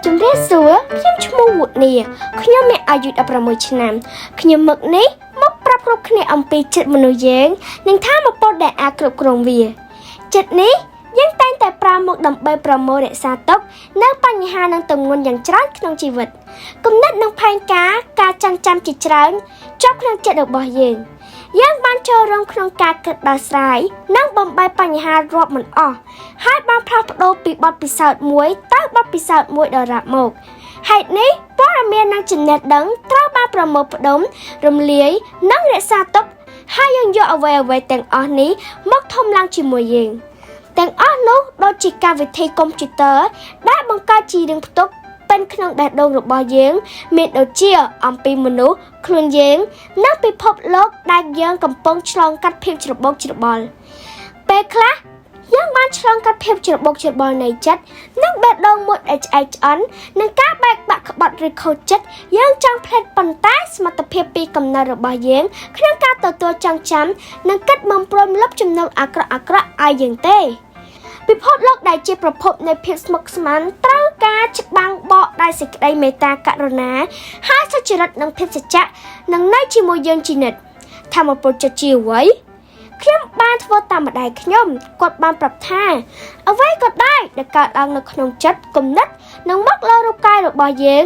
ជំរាបសួរខ្ញុំឈ្មោះវុនីខ្ញុំមានអាយុ16ឆ្នាំខ្ញុំមកនេះមកប្រាប់គ្រប់គ្នាអំពីចិត្តមនុស្សយើងនិងថាមពលដែលអាចគ្រប់គ្រងវាចិត្តនេះយើងតែងតែប្រើមកដើម្បីប្រមូលរក្សាទុកនៅបញ្ហានិងទម្ងន់យ៉ាងច្រើនក្នុងជីវិតគំនិតនិងផែនការចងចាំជាច្រើនជាប់ក្នុងចិត្តរបស់យើងបានចូលរួមក្នុងការគិតដោះស្រាយនិងបំបែកបញ្ហារាប់មិនអស់ហើយបានផ្លាស់ប្ដូរពីបទពិសោធន៍មួយទៅបទពិសោធន៍មួយដរាបមកហេតុនេះព័ត៌មាននិងចំណេះដឹងត្រូវបានប្រមូលផ្ដុំរំលាយនិងរក្សាទុកហើយយើងយកអ្វីៗទាំងអស់នេះមកធំឡើងជាមួយយើងទាំងអស់នោះដូចជាកម្មវិធីកុំព្យូទ័រដែលបង្កើតជារឿងផ្ទុកពេញក្នុងបេះដូងរបស់យើងមានដូចជាអំពីមនុស្សខ្លួនយើងនិងពិភពលោកដែលយើងកំពុងឆ្លងកាត់ភាពច្របូកច្របល់ពេលខ្លះយើងបានឆ្លងកាត់ភាពច្របូកច្របល់នៃចិត្តនិងបេះដូងមួយដែលឆ្អែតឆ្អន់នឹងការបែកបាក់ក្បត់ឬខូចចិត្តយើងចង់ផ្លេចប៉ុន្តែសមត្ថភាពពីកំណត់របស់យើងក្នុងការទទួលចងចាំនិងគិតបំព្រមលុបចំណុចអាក្រក់ឲ្យយើងទេពិភពលោកដែលជាប្រភពនៃភាពស្មុគស្មាញត្រូវការច្បាំងបកដោយសេចក្តីមេត្តាករុណាហើយសុចរិតនិងភាពសច្ចៈនឹងនៅជាមួយយើងជានិច្ចថាមពលចិត្តជាអ្វីខ្ញុំបានធ្វើតាមម្ដាយខ្ញុំគាត់បានប្រាប់ថាអ្វីក៏ដោយដែលកើតឡើងនៅក្នុងចិត្តគំនិតនិងមកលើរូបកាយរបស់យើង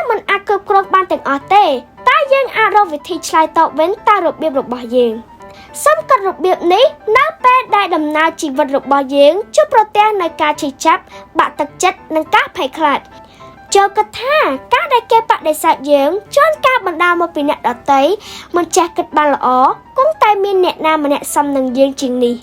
មិនអាចគ្រប់គ្រងបានទាំងអស់ទេតែយើងអាចរកវិធីឆ្លើយតបវិញតាមរបៀបរបស់យើងសូមគិតរបៀបនេះនៅពេលដែលដំណើរជីវិតរបស់យើងជួបប្រទះនូវការឈឺចាប់បាក់ទឹកចិត្តនិងការភ័យខ្លាចចូលគិតថាការដែលគេបដិសេធយើងជួនកាលបណ្ដាលមកពីអ្នកដទៃមិនចេះគិតបានល្អគង់តែមានអ្នកណាម្នាក់សមនឹងយើងជាងនេះ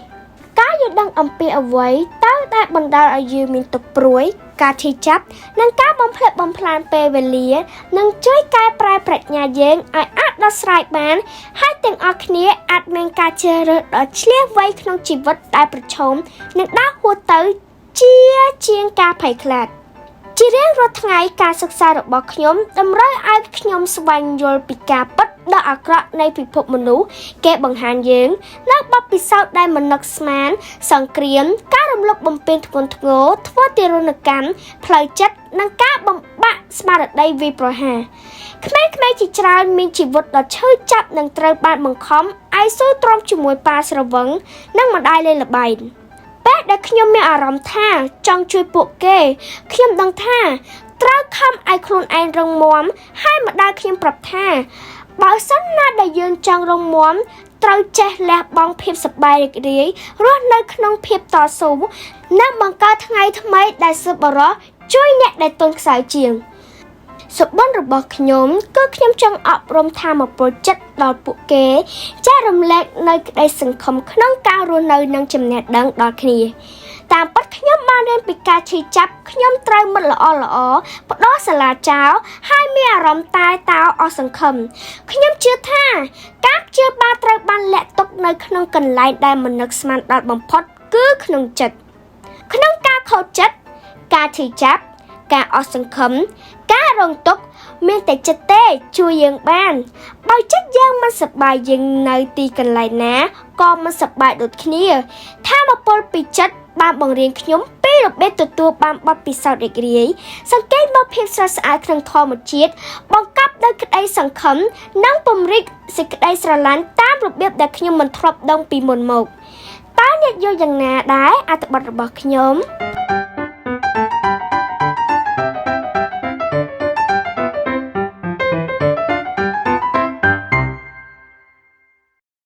ការយល់ដឹងអំពីអ្វីតើដែលបណ្ដាលឲ្យយើងមានទុក្ខព្រួយការឈឺចាប់និងការបំផ្លិចបំផ្លាញពេលវេលានឹងជួយកែប្រែប្រាជ្ញាយើងឲ្យអាចដោះស្រាយបានហើយទាំងអស់គ្នាអាចមានការជ្រើសរើសដ៏ឆ្លៀសវៃក្នុងជីវិតដែលប្រឈមនឹងដើរហួសទៅជាងការភ័យខ្លាចជារៀងរាល់ថ្ងៃការសិក្សារបស់ខ្ញុំតម្រូវឲ្យខ្ញុំស្វែងយល់ពីការពិតដ៏អាក្រក់នៃពិភពមនុស្សគេបង្ហាញយើងនៅបទពិសោធន៍ដែលមិននឹកស្មានសង្គ្រាមការរំលោភបំពានធ្ងន់ធ្ងរធ្វើទារុណកម្មផ្លូវចិត្តនិងការបំបាក់ស្មារតីវាយប្រហារក្មេងៗជាច្រើនមានជីវិតដ៏ឈឺចាប់និងត្រូវបានបង្ខំឲ្យស៊ូទ្រាំជាមួយប៉ាស្រវឹងនិងម្ដាយលេងល្បែងពេលដែលខ្ញុំមានអារម្មណ៍ថាចង់ជួយពួកគេខ្ញុំដឹងថាត្រូវខំឲ្យខ្លួនឯងរឹងមាំហើយម្ដាយខ្ញុំប្រាប់ថាបើសិនណាដែលយើងចង់រឹងមាំត្រូវចេះលះបង់ភាពសប្បាយរីករាយរស់នៅក្នុងភាពតស៊ូនិងបង្កើតថ្ងៃថ្មីដែលសប្បុរសជួយអ្នកដែលទន់ខ្សោយជាងសុបិនរបស់ខ្ញុំគឺខ្ញុំចង់អប់រំថាមពលចិត្តដល់ពួកគេចែករំលែកនៅក្តីសង្ឃឹមក្នុងការរស់នៅនិងចំណេះដឹងដល់គ្នាតាមពិតខ្ញុំបានរៀនពីការឈឺចាប់ខ្ញុំត្រូវមិត្តល្អបដោះសាលាចោលហើយមានអារម្មណ៍តែតោអស់សង្ឃឹមខ្ញុំជឿថាការព្យាបាលត្រូវបានលាក់ទុកនៅក្នុងកន្លែងដែលមិននឹកស្មានដល់បំផុតគឺក្នុងចិត្តក្នុងការខូចចិត្តការឈឺចាប់ការអស់សង្ឃឹមការរងទុក្ខមានតែចិត្តទេជួយយើងបានបើចិត្តយើងមិនសប្បាយយើងនៅទីកន្លែងណាក៏មិនសប្បាយដូចគ្នាថាមពលពីចិត្តបានបង្រៀនខ្ញុំពីរបៀបទទួលបានបទពិសោធន៍រីករាយសង្កេតមើលភាពស្រស់ស្អាតក្នុងធម្មជាតិបង្កប់នូវក្តីសង្ឃឹមនិងពង្រីកសេចក្តីស្រឡាញ់តាមរបៀបដែលខ្ញុំមិនធ្លាប់ដឹងពីមុនមកតើអ្នកយល់យ៉ាងណាដែរអត្ថបទរបស់ខ្ញុំ